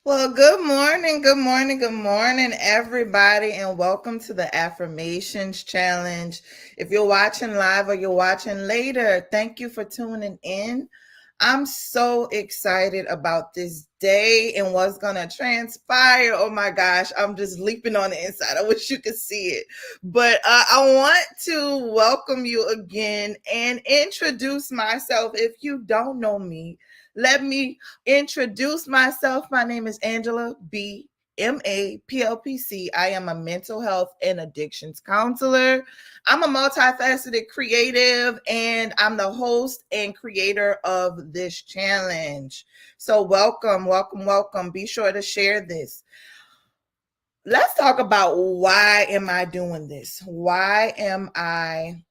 Well, good morning, everybody, and welcome to the Affirmations Challenge. If you're watching live or you're watching later, thank you for tuning in. I'm so excited about this day and what's going to transpire. Oh my gosh, I'm just leaping on the inside. I wish you could see it. But I want to welcome you again and introduce myself. If you don't know me, let me introduce myself. My name is Angela B. MAPLPC. I am a mental health and addictions counselor. I'm a multifaceted creative, and I'm the host and creator of this challenge. So, welcome. Be sure to share this. Let's talk about why am I doing this? Why am I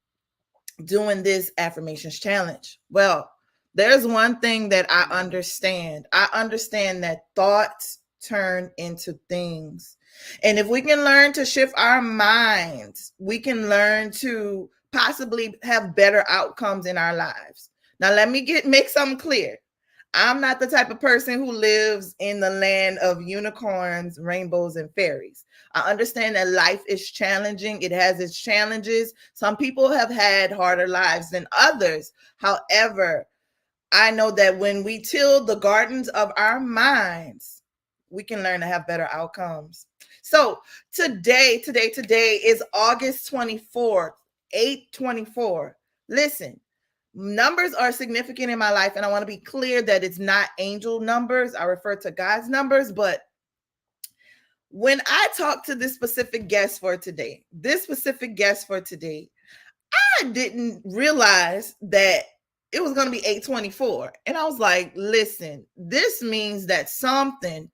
doing this affirmations challenge? Well, there's one thing that I understand. I understand that thoughts turn into things. And if we can learn to shift our minds, we can learn to possibly have better outcomes in our lives. Now, let me make something clear. I'm not the type of person who lives in the land of unicorns, rainbows, and fairies. I understand that life is challenging. It has its challenges. Some people have had harder lives than others. However, I know that when we till the gardens of our minds, we can learn to have better outcomes. So today is August 24th, 8/24. Listen, numbers are significant in my life, and I want to be clear that it's not angel numbers. I refer to God's numbers, but when I talked to this specific guest for today, I didn't realize that it was going to be 8/24. And I was like, listen, this means that something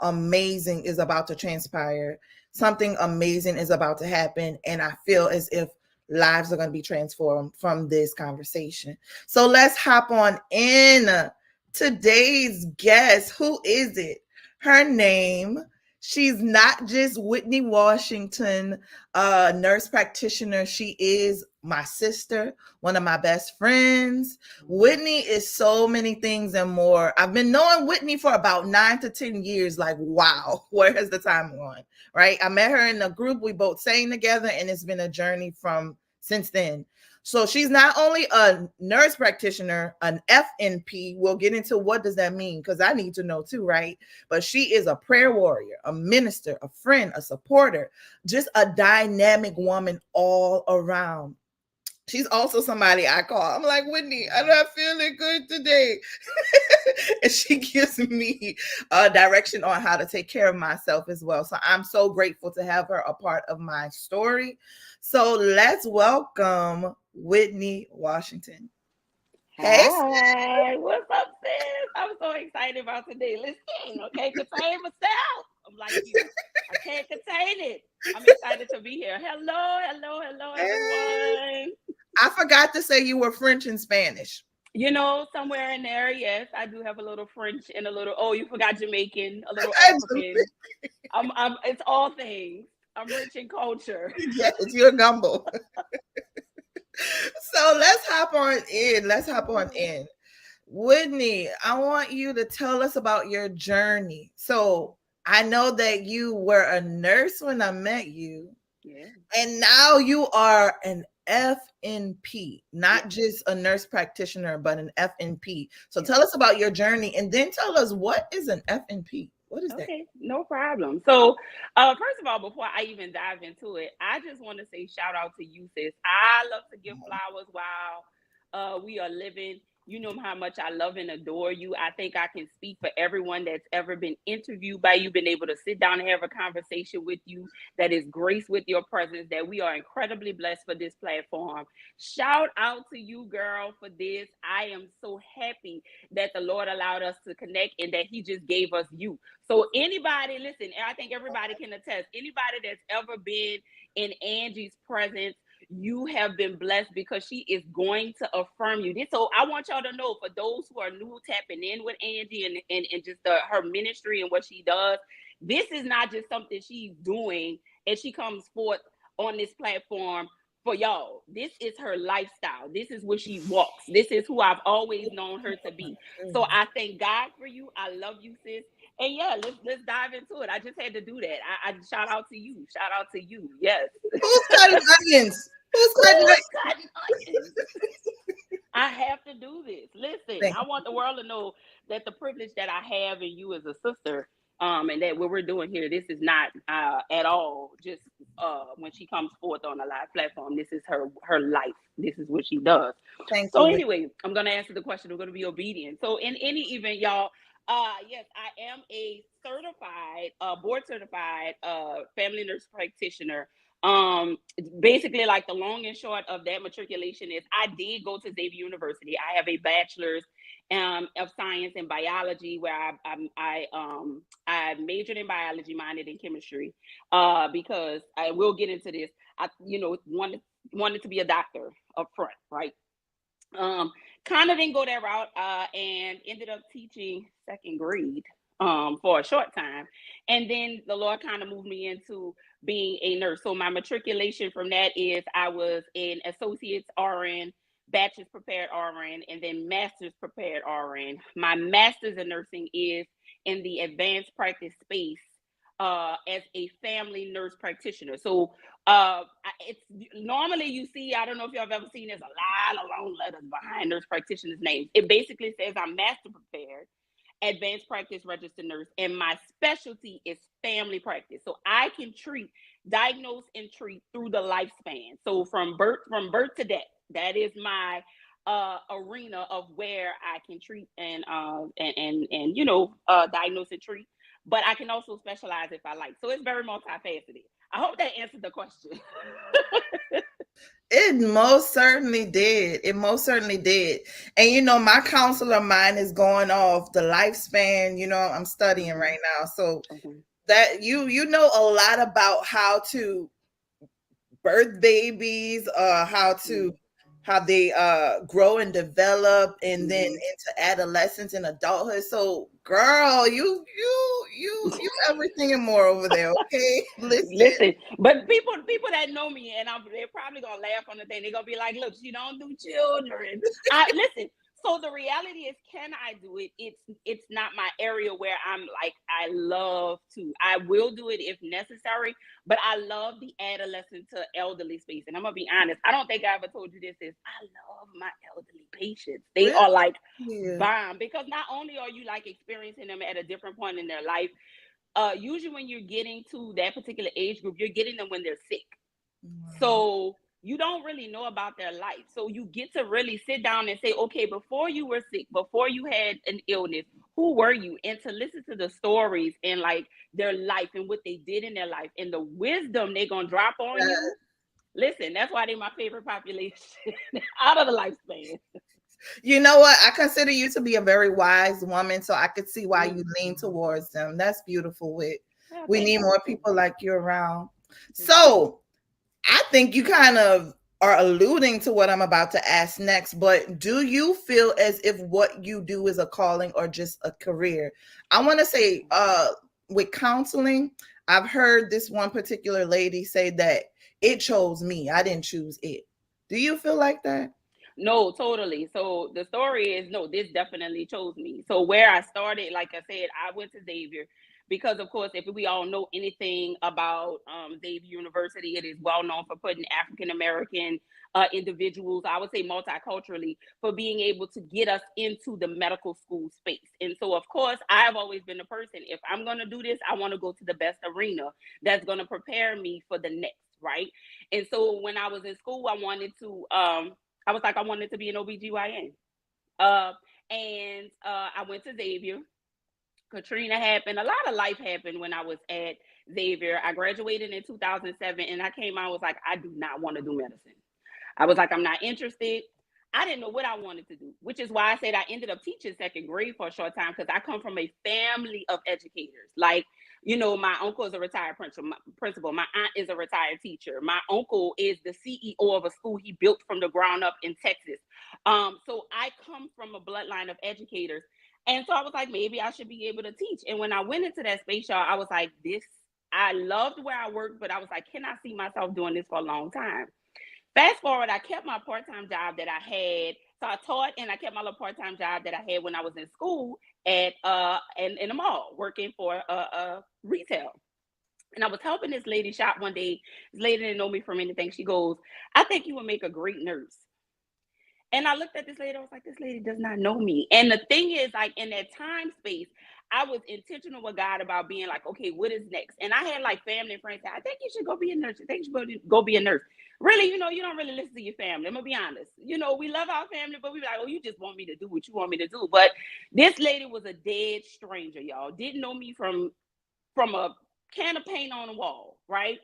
amazing is about to transpire. Something amazing is about to happen. And I feel as if lives are going to be transformed from this conversation. So let's hop on in. Today's guest, who is it? Her name, she's not just Whitney Washington, nurse practitioner. She is my sister, one of my best friends. Whitney is so many things and more. I've been knowing Whitney for about 9 to 10 years. Like, wow, where has the time gone? Right? I met her in a group. We both sang together, and it's been a journey from since then. So she's not only a nurse practitioner, an FNP. We'll get into what does that mean, because I need to know too, right? But she is a prayer warrior, a minister, a friend, a supporter, just a dynamic woman all around. She's also somebody I call. I'm like, Whitney, I'm not feeling good today. And she gives me direction on how to take care of myself as well. So I'm so grateful to have her a part of my story. So let's welcome Whitney Washington. Hey, Hi, what's up, sis? I'm so excited about today. Listen, okay, contain myself. I'm like you. I can't contain it. I'm excited to be here. Hello, hey. everyone. I forgot to say you were French and Spanish. Somewhere in there, yes, I do have a little French and a little. Oh, you forgot Jamaican, a little Absolutely. African. It's all things. I'm rich in culture. Yes, you're a gumbo. So let's hop on in. Whitney, I want you to tell us about your journey. So I know that you were a nurse when I met you, Yeah, and now you are an FNP, yeah, not just a nurse practitioner, but an FNP. So yeah. tell us about your journey, and then tell us, what is an FNP? What is that? Okay, no problem. So, first of all, before I even dive into it, I just want to say shout out to you, sis. I love to give flowers while we are living. You know how much I love and adore you. I think I can speak for everyone that's ever been interviewed by you, been able to sit down and have a conversation with you that is graced with your presence, that we are incredibly blessed for this platform. Shout out to you, girl, for this. I am so happy that the Lord allowed us to connect and that He just gave us you. So anybody, listen, I think everybody can attest. Anybody that's ever been in Angie's presence, you have been blessed because she is going to affirm you. So I want y'all to know, for those who are new tapping in with Angie and just her ministry and what she does, this is not just something she's doing and she comes forth on this platform for y'all. This is her lifestyle. This is where she walks. This is who I've always known her to be. So I thank God for you. I love you, sis. And yeah, let's dive into it. I just had to do that. I shout out to you. Shout out to you. Yes. Who's cutting onions? Who's Who cutting is onions? cutting onions? I have to do this. Listen, Thank I want the world to know that the privilege that I have in you as a sister, and that what we're doing here, this is not at all just when she comes forth on a live platform. This is her life. This is what she does. thank So you. anyway, I'm gonna answer the question. I'm gonna be obedient. So in any event, y'all, yes, I am a certified, board certified family nurse practitioner. Basically, like the long and short of that matriculation is I did go to Xavier University. I have a bachelor's of science in biology, where I majored in biology, minored in chemistry, because I will get into this. I wanted to be a doctor up front, right? Um, Kind of didn't go that route, and ended up teaching second grade for a short time, and then the Lord kind of moved me into being a nurse. So my matriculation from that is I was an associate's RN, bachelor's prepared RN, and then master's prepared RN. My master's in nursing is in the advanced practice space as a family nurse practitioner. So it's normally you see, I don't know if y'all have ever seen, there's a lot of long letters behind nurse practitioners' names. It basically says I'm master prepared, advanced practice registered nurse, and my specialty is family practice. So I can diagnose and treat through the lifespan. So from birth to death, that is my arena of where I can treat and diagnose and treat. But I can also specialize if I like. So it's very multifaceted. I hope that answered the question. It most certainly did. It most certainly did. And my counselor mind is going off the lifespan. I'm studying Mm-hmm. right now. So Mm-hmm. that you know a lot about how to birth babies, how they grow and develop, and then Mm-hmm. into adolescence and adulthood. So girl, you everything and more over there, okay? Listen. Listen, but people that know me, and they're probably gonna laugh on the thing. They're gonna be like, "Look, she don't do children." I listen. So the reality is, can I do it? It's not my area where I'm like I love to. I will do it if necessary, but I love the adolescent to elderly space. And I'm gonna be honest. I don't think I ever told you this. Is I love my elderly patients. They Really? are like Yeah. bomb because not only are you like experiencing them at a different point in their life, usually when you're getting to that particular age group, you're getting them when they're sick. Wow. So you don't really know about their life. So you get to really sit down and say, okay, before you were sick, before you had an illness, who were you? And to listen to the stories and like their life and what they did in their life and the wisdom they're going to drop on you. Listen, that's why they're my favorite population out of the lifespan. You know what? I consider you to be a very wise woman, so I could see why you Mm. lean towards them. That's beautiful. Yeah, We thank need you. more people like you around. Thank you. So I think you kind of are alluding to what I'm about to ask next, but do you feel as if what you do is a calling or just a career? I want to say, with counseling, I've heard this one particular lady say that it chose me. I didn't choose it. Do you feel like that? No, totally. So the story is no, this definitely chose me. So where I started, like I said, I went to Xavier because, of course, if we all know anything about Xavier University, it is well known for putting African American individuals, I would say multiculturally, for being able to get us into the medical school space. And so, of course, I've always been the person, if I'm going to do this, I want to go to the best arena that's going to prepare me for the next, right? And so when I was in school, I was like, I wanted to be an OBGYN. Uh, and I went to Xavier. Katrina happened. A lot of life happened when I was at Xavier. I graduated in 2007 and I came out, I was like, I do not want to do medicine. I was like, I'm not interested. I didn't know what I wanted to do, which is why I said I ended up teaching second grade for a short time because I come from a family of educators. Like, my uncle is a retired principal. My aunt is a retired teacher. My uncle is the CEO of a school he built from the ground up in Texas. So I come from a bloodline of educators. And so I was like, maybe I should be able to teach. And when I went into that space, y'all, I was like, I loved where I worked, but I was like, can I see myself doing this for a long time? Fast forward, I kept my part-time job that I had. So I taught and I kept my little part-time job that I had when I was in school. at in a mall working for retail. And I was helping this lady shop one day. This lady didn't know me from anything. She goes, "I think you would make a great nurse." And I looked at this lady, I was like, this lady does not know me. And the thing is, like, in that time space, I was intentional with God about being like, okay, what is next? And I had like family and friends say, I think you should go be a nurse. I think you should go be a nurse. Really, you don't really listen to your family. I'm gonna be honest. We love our family, but we be like, oh, you just want me to do what you want me to do. But this lady was a dead stranger, y'all. Didn't know me from a can of paint on the wall, right?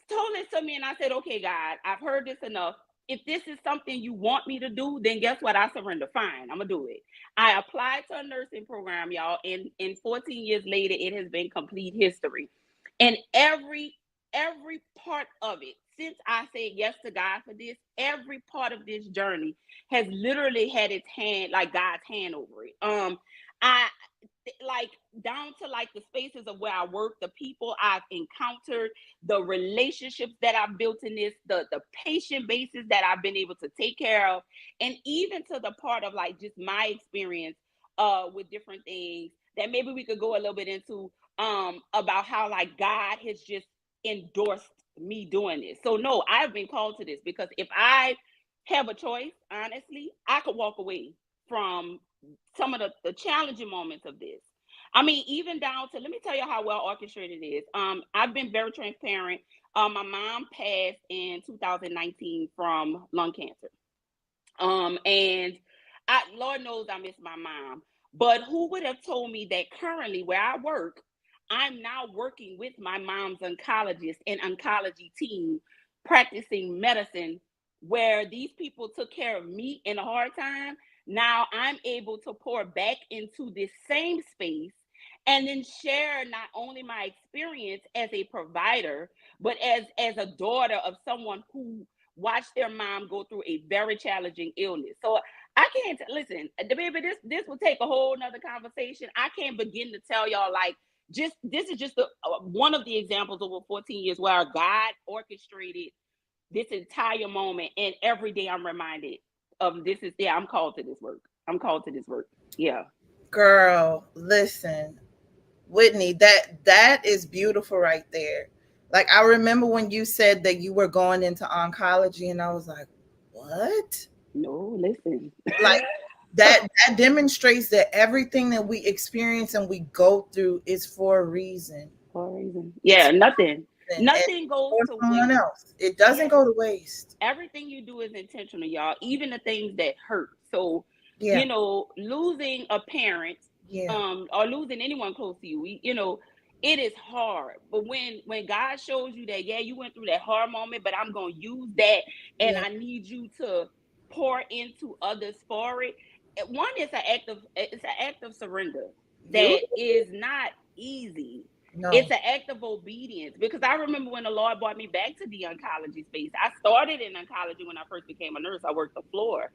Told this to me, and I said, okay, God, I've heard this enough. If this is something you want me to do, then guess what? I surrender. Fine, I'm gonna do it. I applied to a nursing program, y'all, and 14 years later, it has been complete history. And every part of it, since I said yes to God for this, every part of this journey has literally had its hand, like God's hand over it. I like down to like the spaces of where I work, the people I've encountered, the relationships that I've built in this, the patient basis that I've been able to take care of, and even to the part of like just my experience with different things that maybe we could go a little bit into about how like God has just endorsed me doing this. So no, I've been called to this because if I have a choice, honestly, I could walk away from some of the challenging moments of this. I mean, even down to, let me tell you how well orchestrated it is. I've been very transparent. My mom passed in 2019 from lung cancer. And Lord knows I miss my mom. But who would have told me that currently where I work, I'm now working with my mom's oncologist and oncology team, practicing medicine, where these people took care of me in a hard time. Now I'm able to pour back into this same space and then share not only my experience as a provider, but as a daughter of someone who watched their mom go through a very challenging illness. So I can't listen, baby. This will take a whole nother conversation. I can't begin to tell y'all like just this is just one of the examples over 14 years where God orchestrated this entire moment, and every day I'm reminded of this is yeah. I'm called to this work. I'm called to this work. Yeah. Girl, listen, Whitney, that is beautiful right there. Like I remember when you said that you were going into oncology and I was like, "What?" No, listen. Like that demonstrates that everything that we experience and we go through is for a reason. For a reason. It's Yeah, nothing. for a reason, and Nothing goes for to someone waste. else. It doesn't Yes. go to waste. Everything you do is intentional, y'all. Even the things that hurt. So, Yeah. losing a parent, Yeah. or losing anyone close to you, it is hard. But when God shows you that, yeah, you went through that hard moment, but I'm gonna use that, and Yeah. I need you to pour into others for it. One is an act of surrender You that is not easy. no. It's an act of obedience, because I remember when the Lord brought me back to the oncology space. I started in oncology when I first became a nurse. I worked the floor,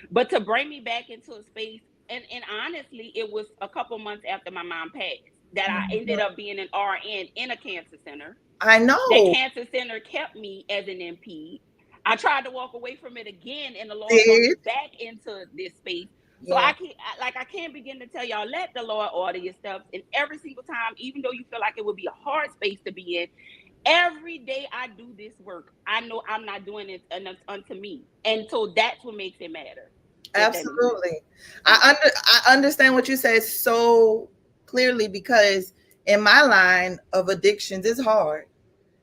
but to bring me back into a space, and honestly, it was a couple months after my mom passed that I ended Mhm. up being an RN in a cancer center. I That know. cancer center kept me as an MP. I tried to walk away from it again, and the Lord brought me Did. back into this space. So Yeah. I can't begin to tell y'all, let the Lord order your steps. And every single time, even though you feel like it would be a hard space to be in, every day I do this work, I know I'm not doing it enough unto me. And so that's what makes it matter, if that makes sense. Absolutely. Yeah. I understand what you said so clearly because in my line of addictions it's hard.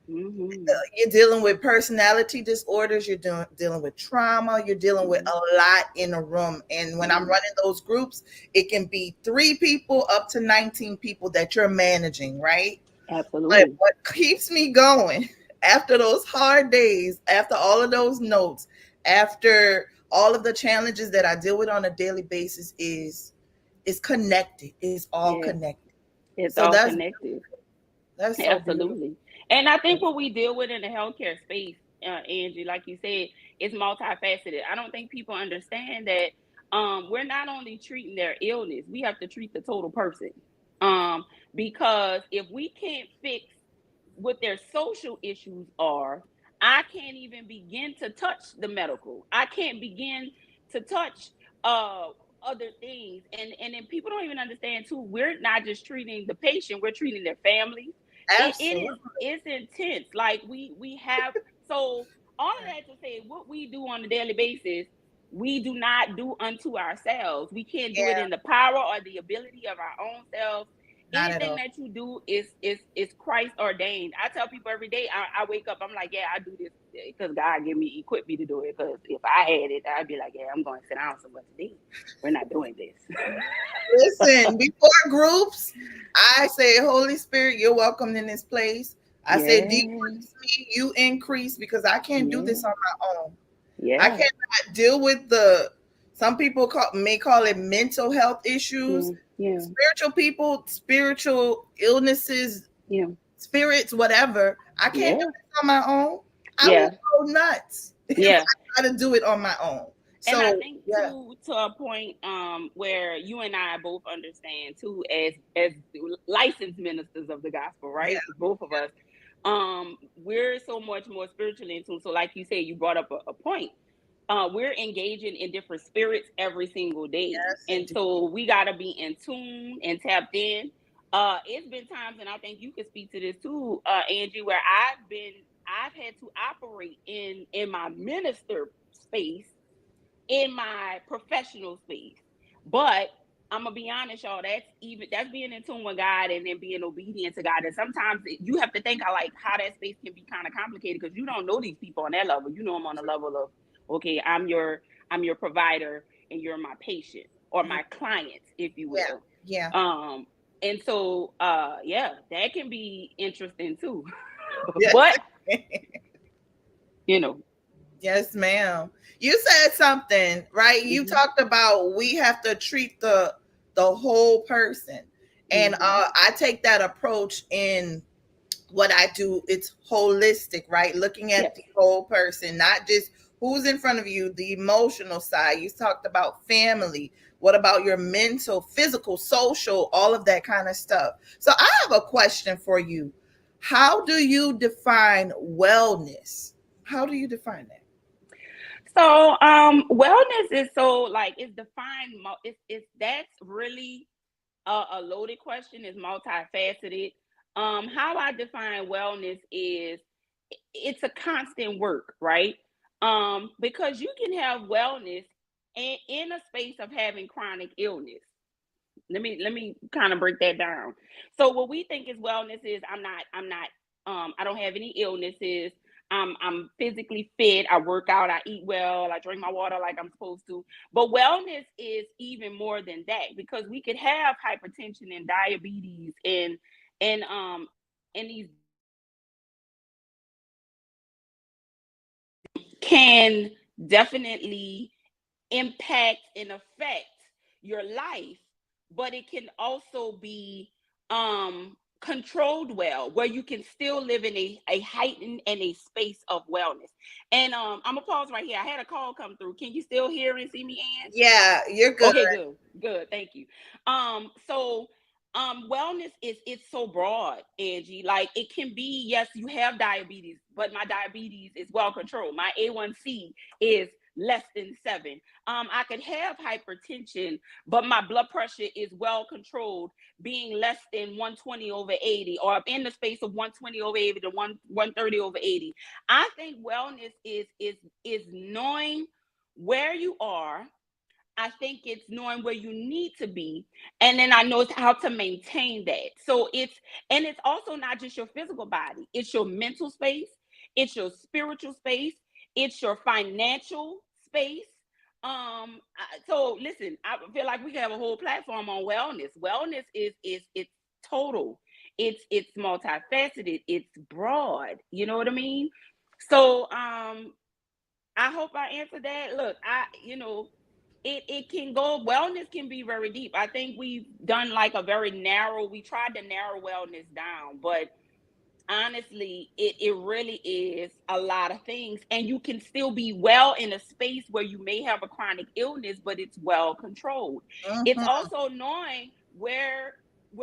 Mm-hmm. You're dealing with personality disorders, dealing with trauma, you're dealing with Mm-hmm. a lot in a room. And when I'm Mm-hmm. running those groups, it can be 3 people up to 19 people that you're managing, right? But Absolutely. what keeps me going after those hard days, after all of those notes, after all of the challenges that I deal with on a daily basis is connected. It's all Yes. connected. It's So all connected. that's so beautiful. Absolutely. And I think what we deal with in the healthcare space, Angie, like you said, is multifaceted. I don't think people understand that we're not only treating their illness, we have to treat the total person. Um, because if we can't fix what their social issues are, I can't even begin to touch the medical. I can't begin to touch uh other things. And then people don't even understand too, we're not just treating the patient, we're treating their families. Absolutely. It's intense. Like we have, so all of that to say what we do on a daily basis, we do not do unto ourselves. We can't do it Yeah, in the power or the ability of our own selves. not at Anything all. that you do is Christ ordained. I tell people every day, I wake up, I'm like, yeah, I do this because God equipped me to do it. Because if I had it, I'd be like, yeah, I'm going to sit down somewhere today. We're not doing this. Listen, before groups, I say, Holy Spirit, you're welcome in this place. I said, Yeah, decrease me, you increase, because I can't do this yeah, on my own. I yeah, cannot deal with some people may call it mental health issues, yeah, yeah, spiritual people, spiritual illnesses, yeah, spirits, whatever. I can't do yeah, this on my own. I will yeah, go nuts if yeah. I try to do it on my own. And I So, think yeah, too, to a point where you and I both understand too, as licensed ministers of the gospel, yeah, right? Both of us, we're so much more spiritually in tune. So, like you said, you brought up a point. We're engaging in different spirits every single day, yes, and indeed. so we got to be in tune and tapped in. It's been times, and I think you could speak to this too, Angie, where I've had to operate in my minister space in my professional space. But I'm gonna be honest, y'all. That's being in tune with God and then being obedient to God. And sometimes you have to think, I like how that space can be kind of complicated because you don't know these people on that level. You know them on the level of, okay, I'm your provider and you're my patient or Mhm. my client, if you Yeah, will. yeah, Um, and so yeah, that can be interesting too. yes. But you know, Yes, ma'am. You said something, right? You hmm talked about we have to treat the whole person. And hmm I take that approach in what I do. It's holistic, right? Looking at yes, the whole person, not just who's in front of you, the emotional side. You talked about family. What about your mental, physical, social, all of that kind of stuff? So I have a question for you. How do you define wellness? How do you define that? so wellness is so like it's defined. It's that's really a loaded question. It's multifaceted. How I define wellness is it's a constant work, right? Because you can have wellness in a space of having chronic illness. Let me kind of break that down. So what we think is wellness is I'm not I don't have any illnesses. I'm physically fit. I work out. I eat well. I drink my water like I'm supposed to. But wellness is even more than that because we could have hypertension and diabetes and these can definitely impact and affect your life, but it can also be controlled well, where you can still live in a heightened and a space of wellness. And I'm gonna pause right here. I had a call come through. Can you still hear and see me, Ange? Yeah, you're good. Okay, good, good. Thank you. So wellness is it's so broad, Angie. Like it can be, yes, you have diabetes, but my diabetes is well controlled. My A1C is less than 7. I could have hypertension, but my blood pressure is well controlled, being less than 120 over 80, or in the space of 120 over 80 to 130 over 80. I think wellness is knowing where you are. I think it's knowing where you need to be, and then I know how to maintain that. So it's also not just your physical body, it's your mental space, it's your spiritual space, it's your financial space. So listen, I feel like we can have a whole platform on wellness. Wellness is it's total, it's multifaceted, it's broad. You know what I mean? So I hope I answered that. Look, it can go, wellness can be very deep. I think we've done like a very narrow, we tried to narrow wellness down, but honestly, it really is a lot of things. And you can still be well in a space where you may have a chronic illness, but it's well controlled. It's Mhm. also knowing where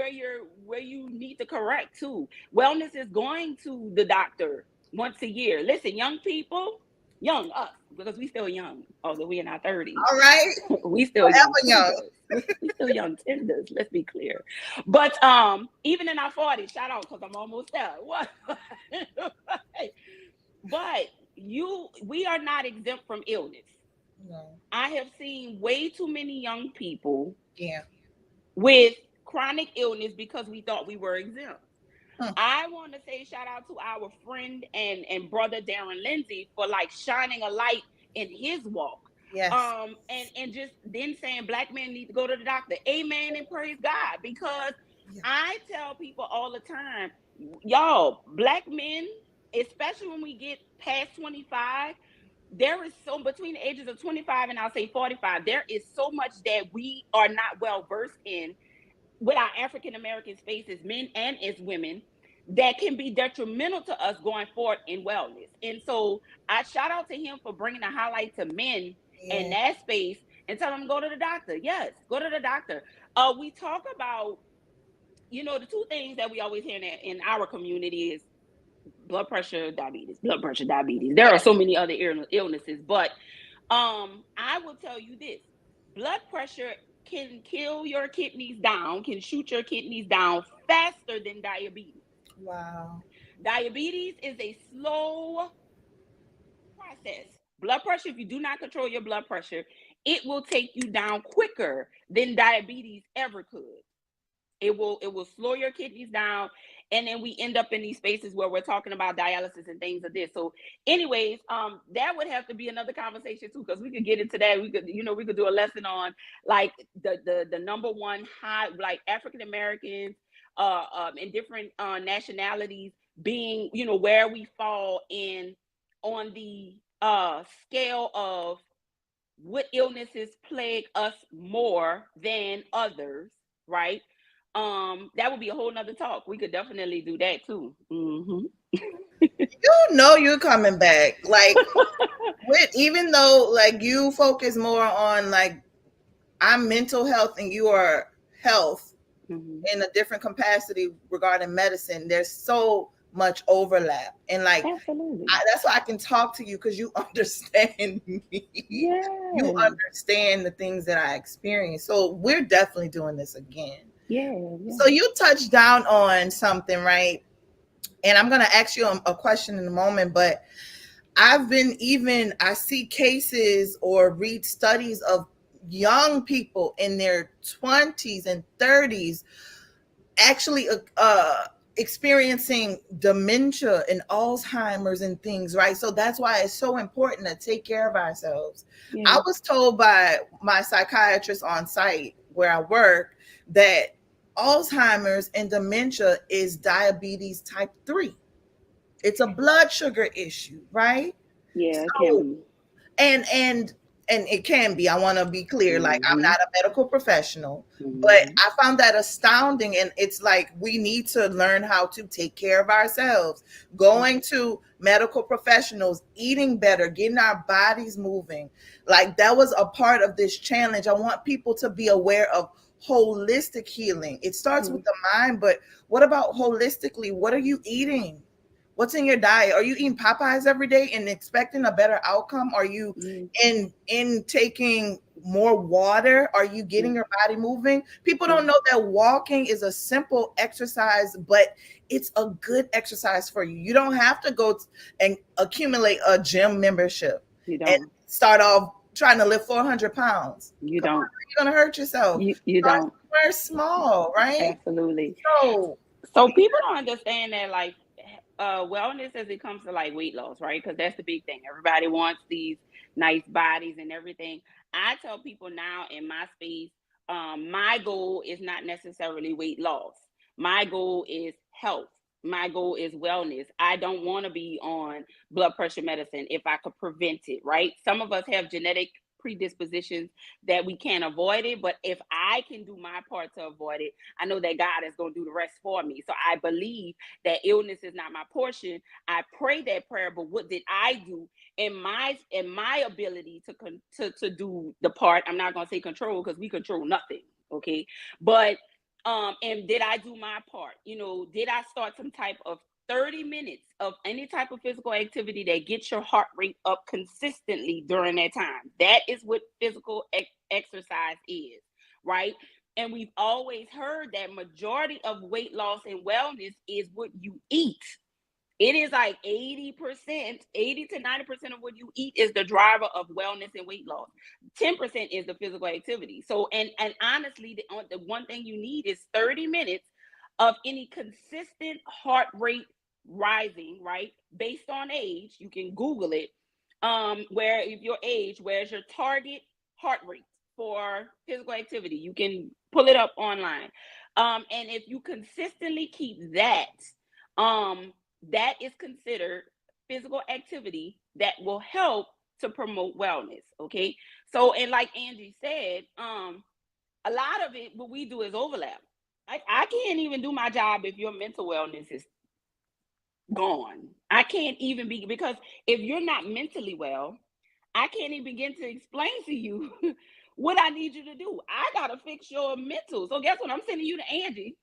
you need to correct too. Wellness is going to the doctor once a year. Listen, young people, Young us, because we still young, although we in our 30s. All right. We still young Forever young. tenders. We still young tenders, let's be clear. But even in our 40s, shout out because I'm almost there. What? But we are not exempt from illness. No. I have seen way too many young people Yeah. with chronic illness because we thought we were exempt. Huh. I want to say shout out to our friend and brother Darren Lindsay for like shining a light in his walk. Yes. And just then saying black men need to go to the doctor. Amen and praise God. Because Yeah. I tell people all the time, y'all, black men, especially when we get past 25, there is so between the ages of 25 and I'll say 45, there is so much that we are not well versed in with our African American spaces, men and as women, that can be detrimental to us going forward in wellness. And so I shout out to him for bringing a highlight to men in Yeah. that space and tell them to go to the doctor. Yes, go to the doctor. We talk about, the two things that we always hear in our community is blood pressure, diabetes, blood pressure, diabetes. There are so many other illnesses, but I will tell you this: blood pressure can kill your kidneys down, can shoot your kidneys down faster than diabetes. Wow. Diabetes is a slow process. Blood pressure, if you do not control your blood pressure, it will take you down quicker than diabetes ever could. It will slow your kidneys down, and then we end up in these spaces where we're talking about dialysis and things of this. So anyways, that would have to be another conversation too, because we could get into that. We could do a lesson on like the number one high, like African Americans and different nationalities being, where we fall in on the scale of what illnesses plague us more than others, right? That would be a whole nother talk. We could definitely do that too. You know you're coming back. Like even though like you focus more on like I'm mental health and you are health in a different capacity regarding medicine, there's so much overlap. And like Absolutely. that's why I can talk to you because you understand me. Yeah. You understand the things that I experience. So we're definitely doing this again. Yeah. So you touched down on something, right? And I'm going to ask you a question in a moment, but I see cases or read studies of young people in their 20s and 30s actually experiencing dementia and Alzheimer's and things, right? So that's why it's so important to take care of ourselves. Yeah. I was told by my psychiatrist on site where I work that Alzheimer's and dementia is diabetes type 3. It's a blood sugar issue, right? Yeah, it So, can be. and it can be. I want to be clear, like I'm not a medical professional, but Mhm. I found that astounding. And it's like we need to learn how to take care of ourselves, going to medical professionals, eating better, getting our bodies moving. Like that was a part of this challenge. I want people to be aware of holistic healing. It starts with the mind, but what about holistically? What are you eating? What's in your diet? Are you eating Popeyes every day and expecting a better outcome? Are you in taking more water? Are you getting your body moving? People don't know that walking is a simple exercise, but it's a good exercise for you. You don't have to go and accumulate a gym membership and start off trying to lift 400 pounds. You don't. You're going to hurt yourself. You don't. We're small, right? Absolutely. So people don't understand that like wellness as it comes to like weight loss, right? Because that's the big thing. Everybody wants these nice bodies and everything. I tell people now in my space, my goal is not necessarily weight loss. My goal is health. My goal is wellness. I don't want to be on blood pressure medicine if I could prevent it, right? Some of us have genetic predispositions that we can't avoid it, but if I can do my part to avoid it, I know that God is going to do the rest for me. So I believe that illness is not my portion. I pray that prayer, but what did I do in my ability to do the part? I'm not going to say control because we control nothing, okay? But and did I do my part? Did I start some type of 30 minutes of any type of physical activity that gets your heart rate up consistently during that time. That is what physical exercise is, right? And we've always heard that majority of weight loss and wellness is what you eat. It is like 80%, 80 to 90% of what you eat is the driver of wellness and weight loss. 10% is the physical activity. So, and honestly, the one thing you need is 30 minutes of any consistent heart rate rising, right? Based on age, you can Google it. Where if your age, where's your target heart rate for physical activity? You can pull it up online. And if you consistently keep that, that is considered physical activity that will help to promote wellness. Okay. So, and like Angie said, a lot of it, what we do is overlap. I can't even do my job if your mental wellness is gone. I can't even be, because if you're not mentally well, I can't even begin to explain to you what I need you to do. I gotta fix your mental. So guess what? I'm sending you to Angie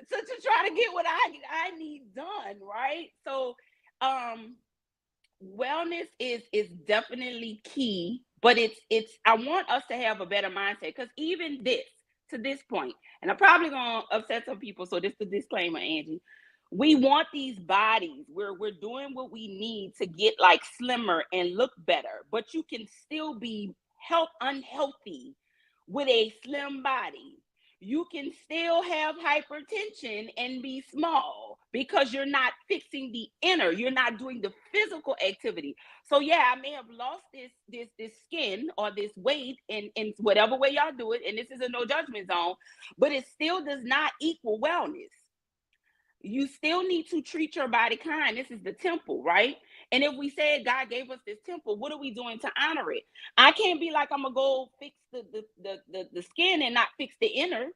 to try to get what I need done, right? So wellness is definitely key, but it's I want us to have a better mindset, because even this to this point, and I'm probably gonna upset some people, so this is the disclaimer, Angie. We want these bodies where we're doing what we need to get like slimmer and look better, but you can still be unhealthy with a slim body. You can still have hypertension and be small because you're not fixing the inner. You're not doing the physical activity. So yeah, I may have lost this skin or this weight in whatever way y'all do it, and this is a no judgment zone, but it still does not equal wellness. You still need to treat your body kind. This is the temple, right? And if we said God gave us this temple, what are we doing to honor it? I can't be like, I'm gonna go fix the skin and not fix the inner.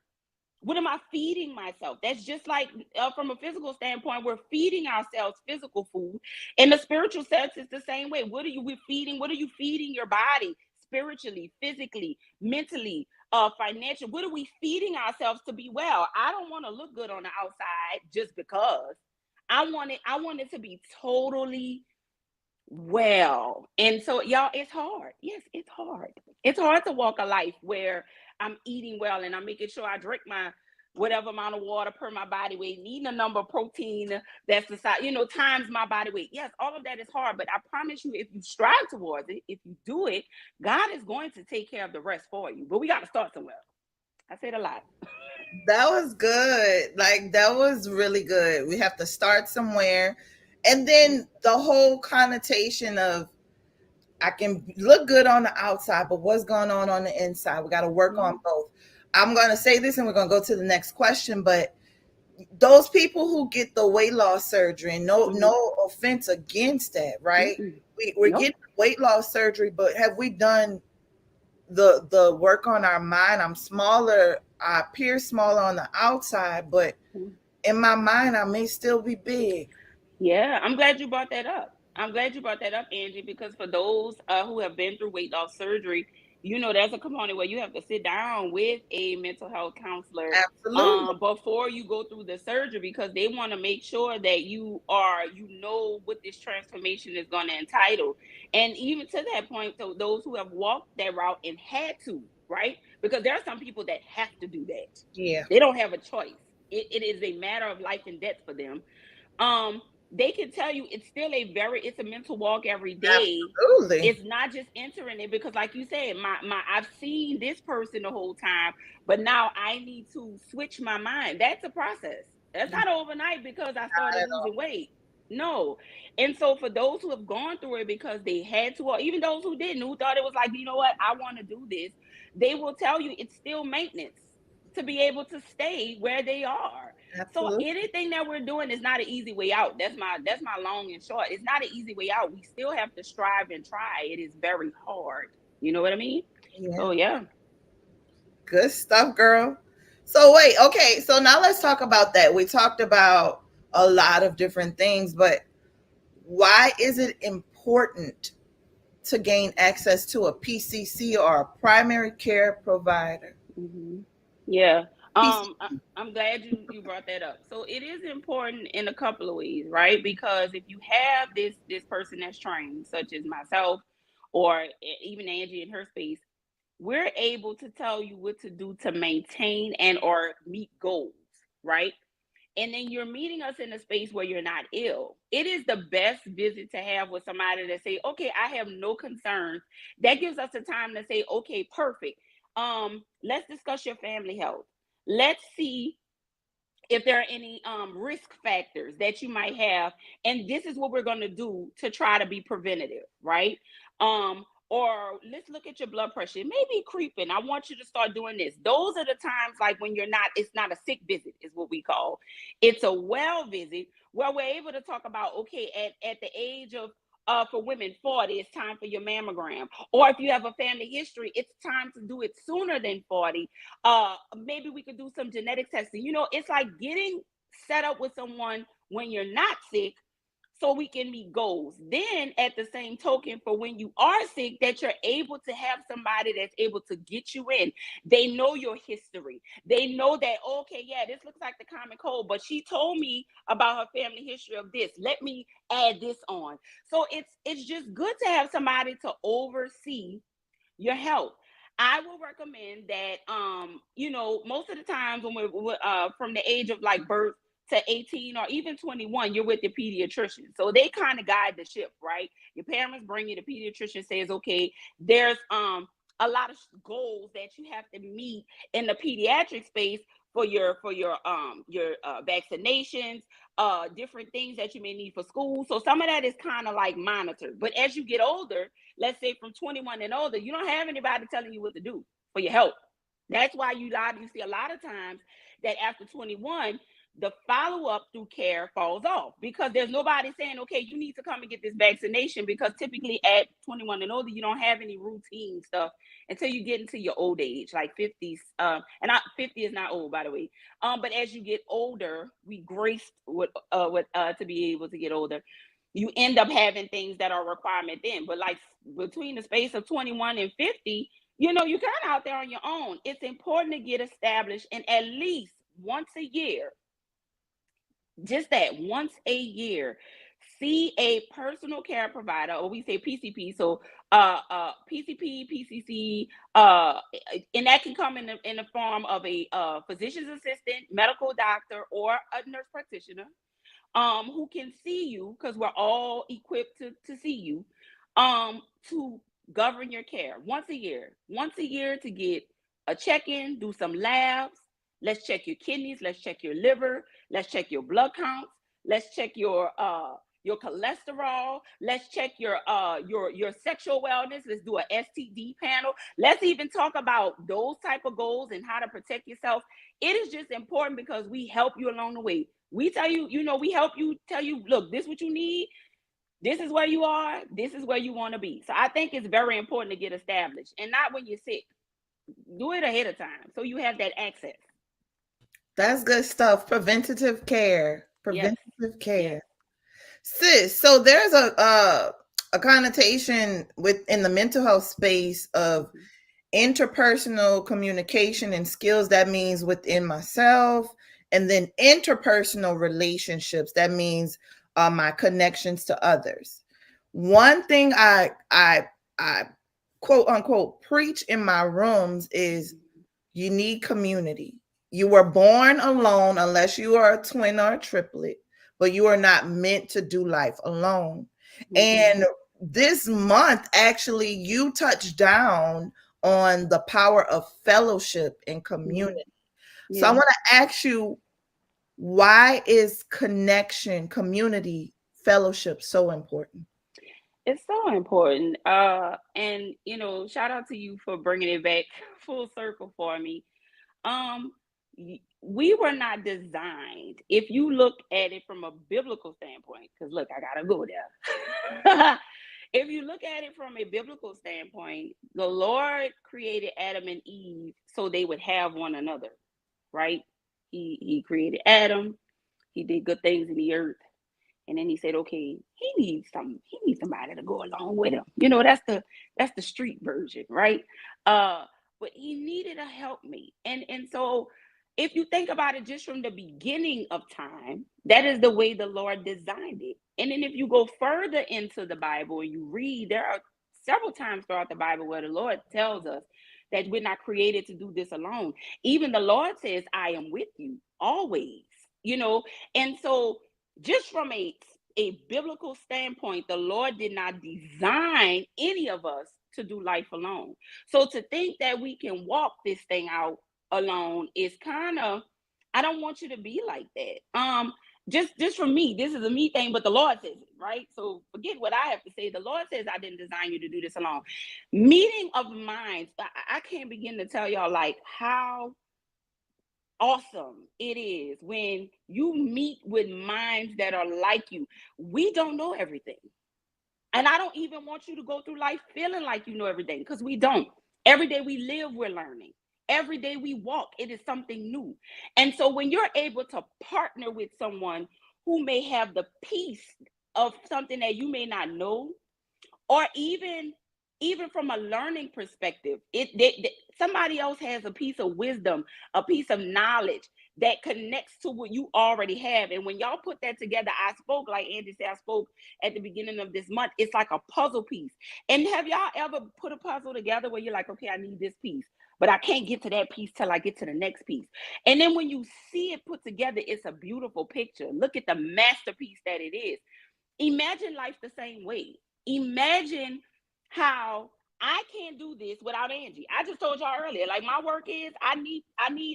What am I feeding myself? That's just like from a physical standpoint, we're feeding ourselves physical food. In the spiritual sense, it's the same way. What are you feeding? What are you feeding your body spiritually, physically, mentally, financially? What are we feeding ourselves to be well? I don't want to look good on the outside just because. I want it to be totally well. And so, y'all, it's hard. Yes, it's hard. It's hard to walk a life where I'm eating well and I'm making sure I drink my whatever amount of water per my body weight, eating a number of protein that's the size, times my body weight. Yes, all of that is hard, but I promise you, if you strive towards it, if you do it, God is going to take care of the rest for you. But we got to start somewhere. I said a lot. That was good. Like, that was really good. We have to start somewhere. And then the whole connotation of, I can look good on the outside, but what's going on the inside? We got to work on both. I'm going to say this and we're going to go to the next question, but those people who get the weight loss surgery, and no offense against that, right? We're Nope. getting weight loss surgery, but have we done the work on our mind? I'm smaller, I appear smaller on the outside, but in my mind I may still be big. Yeah, I'm glad you brought that up. I'm glad you brought that up, Angie, because for those who have been through weight loss surgery, there's a component where you have to sit down with a mental health counselor Absolutely. before you go through the surgery, because they want to make sure that you know what this transformation is going to entitle. And even to that point, so those who have walked that route and had to, right? Because there are some people that have to do that. Yeah. They don't have a choice. It is a matter of life and death for them. um they can tell you it's a mental walk every day. Absolutely. It's not just entering it, because like you said, my I've seen this person the whole time, but now I need to switch my mind. That's a process. That's not overnight because I Not started at losing all. weight. No. And so for those who have gone through it because they had to, or even those who didn't, who thought it was like, what, I want to do this, they will tell you it's still maintenance to be able to stay where they are. So Absolutely. anything that we're doing is not an easy way out. That's my long and short. It's not an easy way out. We still have to strive and try. It is very hard. You know what I mean? Yeah. So yeah. Good stuff, girl. So wait, okay, so now let's talk about that. We talked about a lot of different things, but why is it important to gain access to a PCC or a primary care provider? Hmm. Yeah. I'm glad you brought that up. So it is important in a couple of ways, right? Because if you have this person that's trained, such as myself, or even Angie in her space, we're able to tell you what to do to maintain and or meet goals, right? And then you're meeting us in a space where you're not ill. It is the best visit to have with somebody that say, okay, I have no concerns. That gives us the time to say, okay, perfect. Let's discuss your family health. Let's see if there are any risk factors that you might have, and this is what we're going to do to try to be preventative, right? Or let's look at your blood pressure. It may be creeping. I want you to start doing this. Those are the times like when you're not, it's not a sick visit is what we call. It's a well visit where we're able to talk about, okay, at the age of for women 40, it's time for your mammogram. Or if you have a family history, it's time to do it sooner than 40. Maybe we could do some genetic testing. You know, it's like getting set up with someone when you're not sick so we can meet goals. Then at the same token, for when you are sick, that you're able to have somebody that's able to get you in. They know your history. They know that, okay, yeah, this looks like the common cold, but she told me about her family history of this. Let me add this on. So it's just good to have somebody to oversee your health. I will recommend that you know, most of the times when we're from the age of like birth to 18 or even 21, you're with the pediatrician. So they kind of guide the ship, right? Your parents bring you, the pediatrician says, okay, there's a lot of goals that you have to meet in the pediatric space for your vaccinations, different things that you may need for school. So some of that is kind of like monitored. But as you get older, let's say from 21 and older, you don't have anybody telling you what to do for your health. That's why you see a lot of times that after 21, the follow-up through care falls off because there's nobody saying, okay, you need to come and get this vaccination, because typically at 21 and older, you don't have any routine stuff until you get into your old age, like 50s. 50 is not old, by the way. But as you get older, we graced with to be able to get older, you end up having things that are requirement then. But like between the space of 21 and 50, you know, you're kind of out there on your own. It's important to get established, and at least once a year, just that once a year, see a personal care provider, or we say PCP. So PCP, PCC, and that can come in the form of a physician's assistant, medical doctor, or a nurse practitioner, who can see you, because we're all equipped to see you, to govern your care once a year to get a check-in, do some labs. Let's check your kidneys, let's check your liver, let's check your blood counts, let's check your cholesterol, let's check your sexual wellness, let's do a STD panel. Let's even talk about those type of goals and how to protect yourself. It is just important because we help you along the way. We tell you, you know, we help you, tell you, look, this is what you need, this is where you are, this is where you want to be. So I think it's very important to get established, and not when you're sick. Do it ahead of time so you have that access. That's good stuff. Preventative care. Yes. Preventative Yes. care. Sis, so there's a connotation within the mental health space of interpersonal communication and skills. That means within myself, and then interpersonal relationships. That means my connections to others. One thing I quote unquote preach in my rooms is you need community. You were born alone unless you are a twin or a triplet, but you are not meant to do life alone. Mm-hmm. And this month, actually, you touched down on the power of fellowship and Mm-hmm. community. So I Yeah. want to ask you, why is connection, community, fellowship so important? It's so important. And you know, shout out to you for bringing it back full circle for me. Um, we were not designed. If you look at it from a biblical standpoint, because look, I gotta go there. If you look at it from a biblical standpoint, the Lord created Adam and Eve so they would have one another, right? He created Adam. He did good things in the earth. And then he said, okay, he needs somebody to go along with him. You know, that's the street version, right? But he needed a helpmate. And so if you think about it, just from the beginning of time, that is the way the Lord designed it. And then if you go further into the Bible and you read, there are several times throughout the Bible where the Lord tells us that we're not created to do this alone. Even the Lord says, I am with you always, you know. And so just from a biblical standpoint, the Lord did not design any of us to do life alone. So to think that we can walk this thing out alone is kind of, I don't want you to be like that. Just for me, this is a me thing, but the Lord says it, right? So forget what I have to say. The Lord says I didn't design you to do this alone. Meeting of minds, I can't begin to tell y'all like how awesome it is when you meet with minds that are like you. We don't know everything. And I don't even want you to go through life feeling like you know everything, because we don't. Every day we live, we're learning. Every day we walk, it is something new. And so when you're able to partner with someone who may have the piece of something that you may not know, or even from a learning perspective, somebody else has a piece of wisdom, a piece of knowledge that connects to what you already have. And when y'all put that together, I spoke, like Angie said, I spoke at the beginning of this month, it's like a puzzle piece. And have y'all ever put a puzzle together where you're like, okay, I need this piece, but I can't get to that piece till I get to the next piece? And then when you see it put together, it's a beautiful picture. Look at the masterpiece that it is. Imagine life the same way. Imagine how I can't do this without Angie. I just told y'all earlier, like my work is I need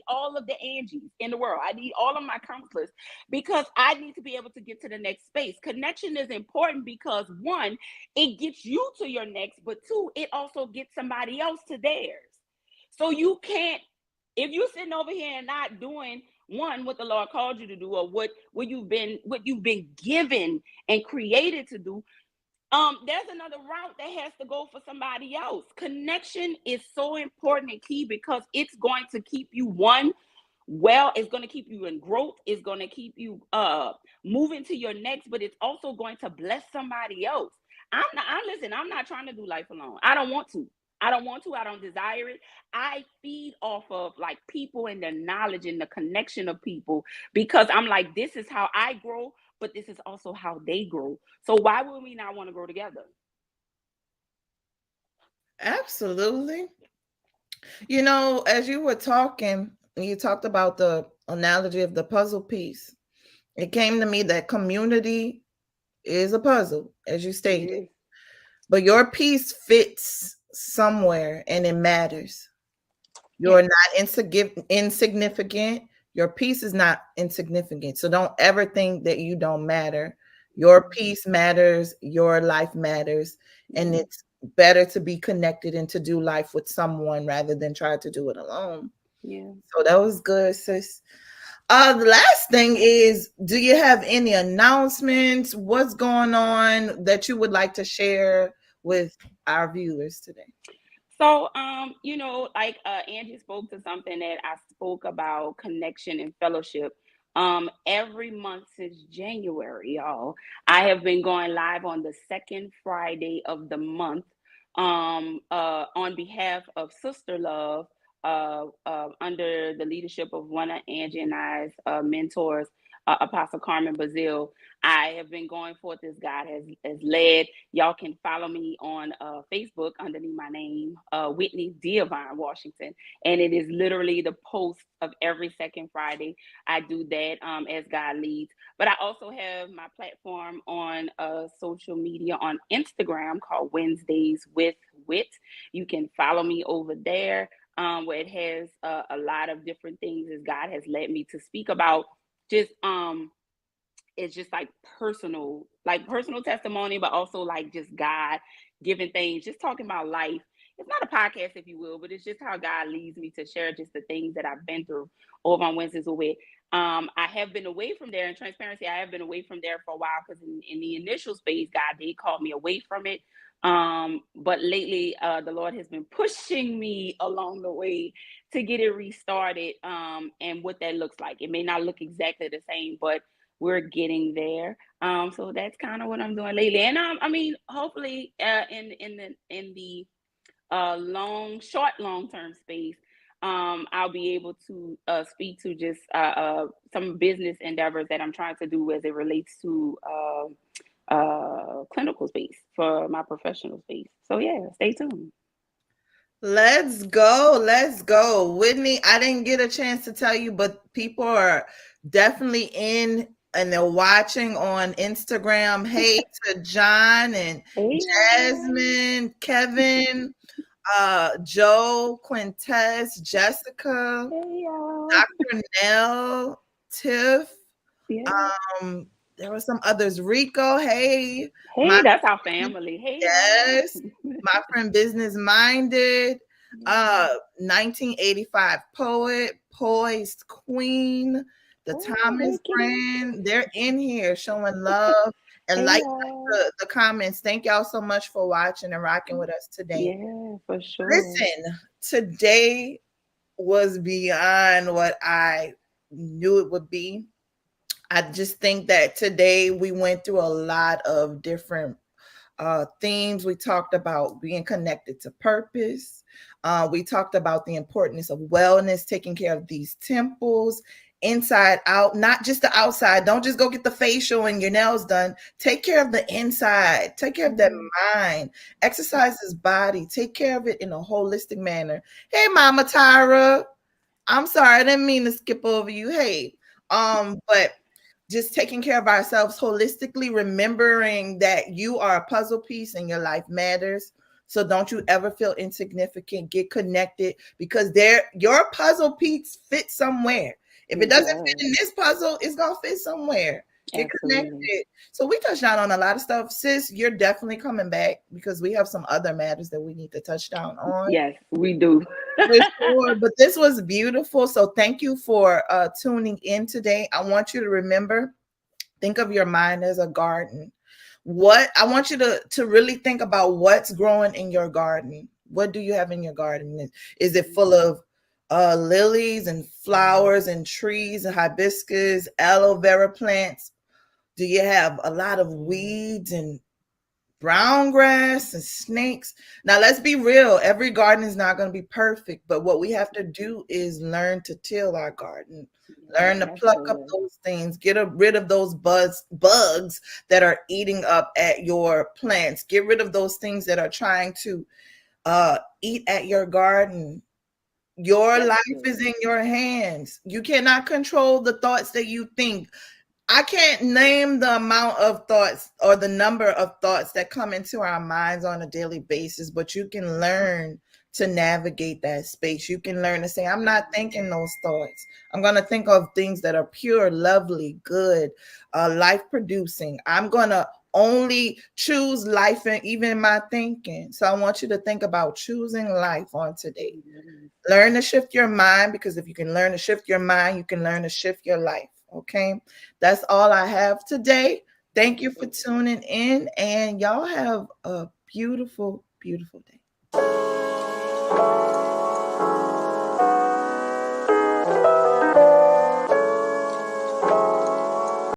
all of the Angies in the world. I need all of my counselors because I need to be able to get to the next space. Connection is important because one, it gets you to your next, but two, it also gets somebody else to theirs. So you can't, if you're sitting over here and not doing one what the Lord called you to do, or what you've been given and created to do, there's another route that has to go for somebody else. Connection is so important and key because it's going to keep you it's going to keep you in growth, it's going to keep you moving to your next, but it's also going to bless somebody else. I'm not trying to do life alone. I don't want to. I don't desire it. I feed off of like people and their knowledge and the connection of people, because I'm like, this is how I grow, but this is also how they grow. So why would we not want to grow together? Absolutely. You know, as you were talking, you talked about the analogy of the puzzle piece. It came to me that community is a puzzle, as you It stated, is. but your piece fits somewhere and it matters. Yeah. You're not insignificant. Your piece is not insignificant. So don't ever think that you don't matter. Your piece matters. Your life matters. And Mhm. it's better to be connected and to do life with someone rather than try to do it alone. Yeah. So that was good, sis. The last thing is, do you have any announcements? What's going on that you would like to share with our viewers today? So, like Angie spoke to something that I spoke about, connection and fellowship. Every month since January, y'all, I have been going live on the second Friday of the month, on behalf of Sister Love, under the leadership of one of Angie and I's mentors, Apostle Carmen Bazil. I have been going forth as God has led. Y'all can follow me on Facebook underneath my name, Whitney Washington. And it is literally the post of every second Friday. I do that as God leads. But I also have my platform on social media on Instagram called Wednesdays with Wit. You can follow me over there, where it has a lot of different things as God has led me to speak about. Just it's just like personal testimony, but also like just God giving things, just talking about life. It's not a podcast, if you will, but it's just how God leads me to share just the things that I've been through over on Wednesdays with. I have been away from there in transparency. I have been away from there for a while because in the initial space, God did call me away from it. But lately, the Lord has been pushing me along the way to get it restarted. And what that looks like. It may not look exactly the same, but we're getting there. So that's kind of what I'm doing lately. And I mean, hopefully, in the long term space, I'll be able to speak to just some business endeavors that I'm trying to do as it relates to clinical space for my professional space. So yeah, stay tuned. Let's go. Let's go. Whitney, I didn't get a chance to tell you, but people are definitely in and they're watching on Instagram. Hey to John and Hey y'all. Jasmine, Kevin, Joe, Quintess, Jessica, Hey y'all. Dr. Nell, Tiff. Yeah. Um, there were some others. Rico, hey, my Hey, that's our family. Hey y'all. yes, my friend Business Minded, Yeah. 1985 Poet, Poised Queen, the Oh, Thomas hey kitty. brand. They're in here showing love and Hey like y'all. the comments. Thank y'all so much for watching and rocking with us today. Yeah, for sure. Listen, today was beyond what I knew it would be. I just think that today we went through a lot of different themes. We talked about being connected to purpose. We talked about the importance of wellness, taking care of these temples inside out, not just the outside. Don't just go get the facial and your nails done. Take care of the inside. Take care of that Yeah. mind. Exercise his body. Take care of it in a holistic manner. Hey, Mama Tyra. I'm sorry, I didn't mean to skip over you. Hey, but just taking care of ourselves holistically, remembering that you are a puzzle piece and your life matters. So don't you ever feel insignificant. Get connected because your puzzle piece fits somewhere. If it It doesn't fit does. in this puzzle, it's gonna fit somewhere. Get Absolutely. connected. So we touched down on a lot of stuff. Sis, you're definitely coming back because we have some other matters that we need to touch down on. Yes, we do. For sure. But this was beautiful. So thank you for tuning in today. I want you to remember, think of your mind as a garden. What I want you to really think about what's growing in your garden. What do you have in your garden? Is it full of lilies and flowers and trees and hibiscus, aloe vera plants? Do you have a lot of weeds and brown grass and snakes? Now, let's be real. Every garden is not going to be perfect, but what we have to do is learn to till our garden, Yeah, learn to pluck up absolutely. those things, rid of those bugs that are eating up at your plants, get rid of those things that are trying to eat at your garden. Your That's life is good. in your hands. You cannot control the thoughts that you think. I can't name the amount of thoughts or the number of thoughts that come into our minds on a daily basis, but you can learn to navigate that space. You can learn to say, I'm not thinking those thoughts. I'm going to think of things that are pure, lovely, good, life producing. I'm going to only choose life and even my thinking. So I want you to think about choosing life on today. Yes. Learn to shift your mind because if you can learn to shift your mind, you can learn to shift your life. Okay. That's all I have today. Thank you for tuning in, and y'all have a beautiful, beautiful day.